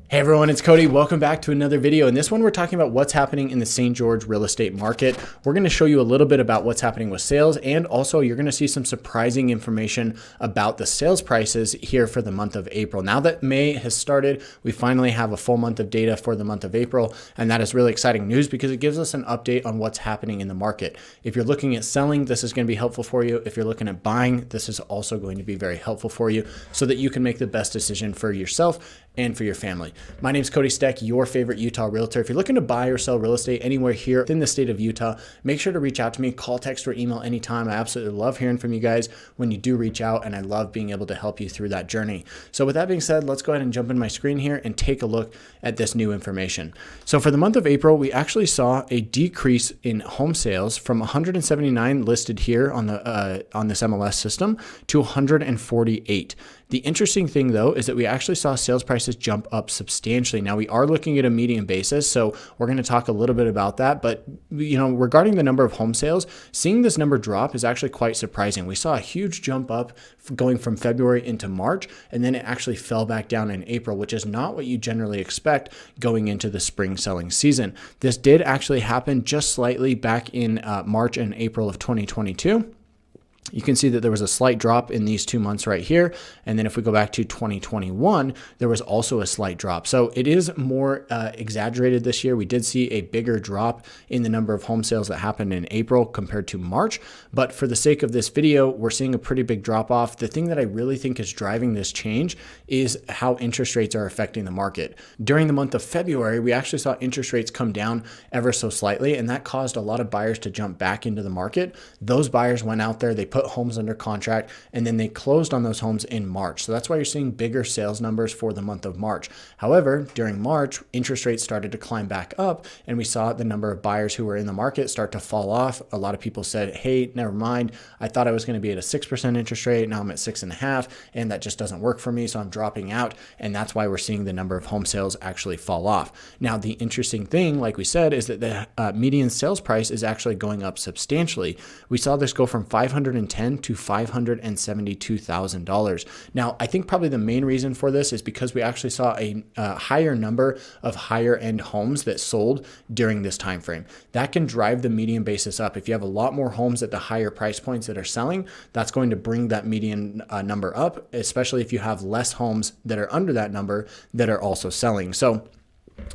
Hey everyone, it's Cody. Welcome back to another video. In this one, we're talking about what's happening in the St. George real estate market. We're going to show you a little bit about what's happening with sales, and also you're going to see some surprising information about the sales prices here for the month of April. Now that May has started, we finally have a full month of data for the month of April, and that is really exciting news because it gives us an update on what's happening in the market. If you're looking at selling, this is going to be helpful for you. If you're looking at buying, this is also going to be very helpful for you so that you can make the best decision for yourself and for your family. My name is Cody Steck, your favorite Utah realtor. If you're looking to buy or sell real estate anywhere here within the state of Utah, make sure to reach out to me, call, text, or email anytime. I absolutely love hearing from you guys when you do reach out, and I love being able to help you through that journey. So with that being said, let's go ahead and jump in my screen here and take a look at this new information. So for the month of April, we actually saw a decrease in home sales from 179 listed here on this MLS system to 148. The interesting thing though is that we actually saw sales prices jump up substantially. Now we are looking at a median basis, so we're going to talk a little bit about that. But regarding the number of home sales, seeing this number drop is actually quite surprising. We saw a huge jump up going from February into March, and then it actually fell back down in April, which is not what you generally expect going into the spring selling season. This did actually happen just slightly back in March and April of 2022. You can see that there was a slight drop in these 2 months right here. And then if we go back to 2021, there was also a slight drop. So it is more exaggerated this year. We did see a bigger drop in the number of home sales that happened in April compared to March. But for the sake of this video, we're seeing a pretty big drop off. The thing that I really think is driving this change is how interest rates are affecting the market. During the month of February, we actually saw interest rates come down ever so slightly, and that caused a lot of buyers to jump back into the market. Those buyers went out there, they put homes under contract, and then they closed on those homes in March. So that's why you're seeing bigger sales numbers for the month of March. However, during March, interest rates started to climb back up, and we saw the number of buyers who were in the market start to fall off. A lot of people said, hey, never mind. I thought I was going to be at a 6% interest rate. Now I'm at 6.5%, and that just doesn't work for me. So I'm dropping out. And that's why we're seeing the number of home sales actually fall off. Now, the interesting thing, like we said, is that the median sales price is actually going up substantially. We saw this go from $510,000 to $572,000. Now, I think probably the main reason for this is because we actually saw a higher number of higher end homes that sold during this time frame. That can drive the median basis up. If you have a lot more homes at the higher price points that are selling, that's going to bring that median number up, especially if you have less homes that are under that number that are also selling. So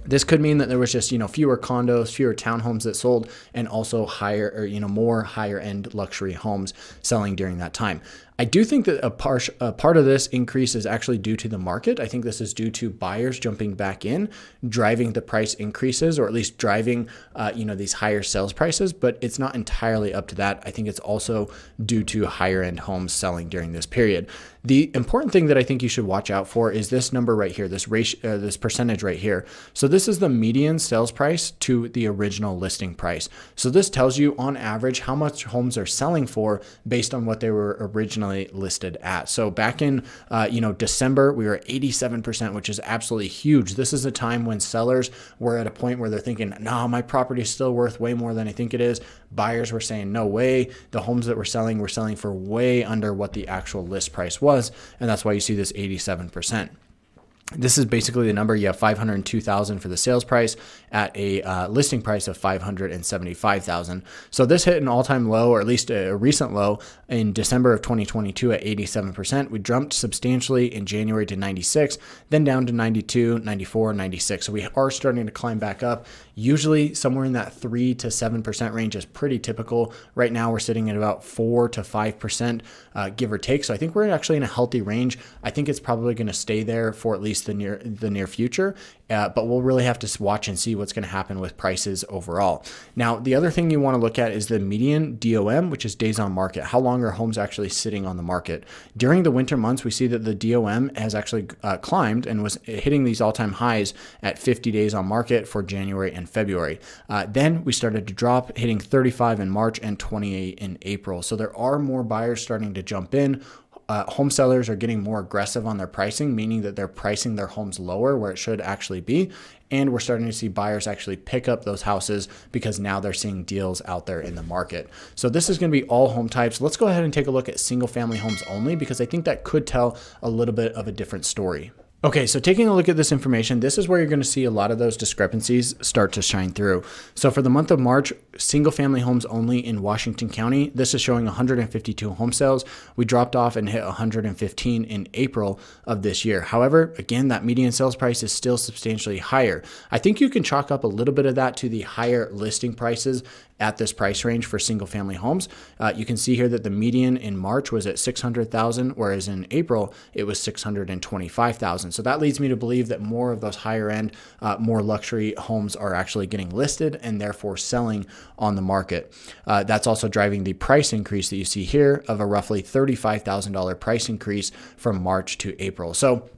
this could mean that there was just, fewer condos, fewer townhomes that sold, and also higher or, more higher end luxury homes selling during that time. I do think that a part of this increase is actually due to the market. I think this is due to buyers jumping back in, driving the price increases, or at least driving, these higher sales prices, but it's not entirely up to that. I think it's also due to higher end homes selling during this period. The important thing that I think you should watch out for is this number right here, this ratio, this percentage right here. So this is the median sales price to the original listing price. So this tells you on average how much homes are selling for based on what they were originally listed at. So back in December, we were at 87%, which is absolutely huge. This is a time when sellers were at a point where they're thinking, no, my property is still worth way more than I think it is. Buyers were saying, no way. The homes that we're selling for way under what the actual list price was. And that's why you see this 87%. This is basically the number. You have $502,000 for the sales price at a listing price of $575,000. So this hit an all-time low, or at least a recent low, in December of 2022 at 87%. We jumped substantially in January to 96, then down to 92, 94, 96. So we are starting to climb back up. Usually somewhere in that 3 to 7% range is pretty typical. Right now we're sitting at about 4 to 5%, give or take. So I think we're actually in a healthy range. I think it's probably going to stay there for at least the near future, but we'll really have to watch and see what's going to happen with prices overall. Now, the other thing you want to look at is the median DOM, which is days on market. How long are homes actually sitting on the market? During the winter months, we see that the DOM has actually climbed and was hitting these all-time highs at 50 days on market for January and February. Then we started to drop, hitting 35 in March and 28 in April. So there are more buyers starting to jump in. Home sellers are getting more aggressive on their pricing, meaning that they're pricing their homes lower where it should actually be. And we're starting to see buyers actually pick up those houses because now they're seeing deals out there in the market. So this is going to be all home types. Let's go ahead and take a look at single family homes only, because I think that could tell a little bit of a different story. Okay, so taking a look at this information, this is where you're going to see a lot of those discrepancies start to shine through. So for the month of March, single family homes only in Washington County, this is showing 152 home sales. We dropped off and hit 115 in April of this year. However, again, that median sales price is still substantially higher. I think you can chalk up a little bit of that to the higher listing prices at this price range for single family homes. You can see here that the median in March was at 600,000, whereas in April it was 625,000. So that leads me to believe that more of those higher end, more luxury homes are actually getting listed and therefore selling on the market. That's also driving the price increase that you see here of a roughly $35,000 price increase from March to April. So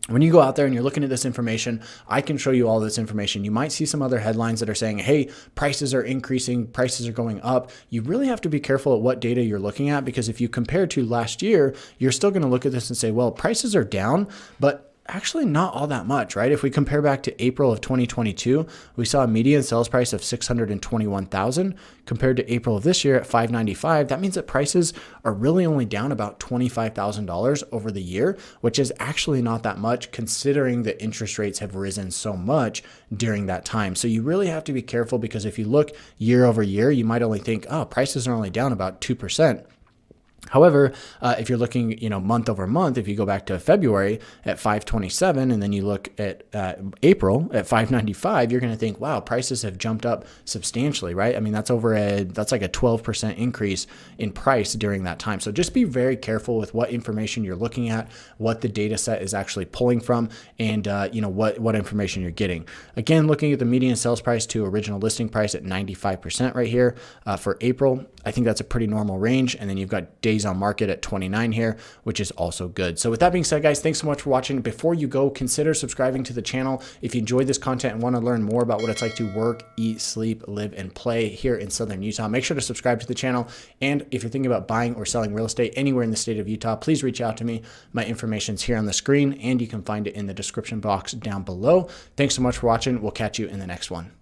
when you go out there and you're looking at this information, I can show you all this information. You might see some other headlines that are saying, hey, prices are increasing, prices are going up. You really have to be careful at what data you're looking at, because if you compare to last year, you're still going to look at this and say, well, prices are down, but actually not all that much, right? If we compare back to April of 2022, we saw a median sales price of 621,000 compared to April of this year at 595. That means that prices are really only down about $25,000 over the year, which is actually not that much considering that interest rates have risen so much during that time. So you really have to be careful, because if you look year over year, you might only think, oh, prices are only down about 2%. However, if you're looking, month over month, if you go back to February at 527 and then you look at April at 595, you're going to think, wow, prices have jumped up substantially, right? I mean, that's like a 12% increase in price during that time. So just be very careful with what information you're looking at, what the data set is actually pulling from, and what information you're getting. Again, looking at the median sales price to original listing price at 95% right here for April, I think that's a pretty normal range. And then you've got days on market at 29 here, which is also good. So with that being said, guys, thanks so much for watching. Before you go, consider subscribing to the channel. If you enjoyed this content and want to learn more about what it's like to work, eat, sleep, live, and play here in Southern Utah, make sure to subscribe to the channel. And if you're thinking about buying or selling real estate anywhere in the state of Utah, please reach out to me. My information's here on the screen, and you can find it in the description box down below. Thanks so much for watching. We'll catch you in the next one.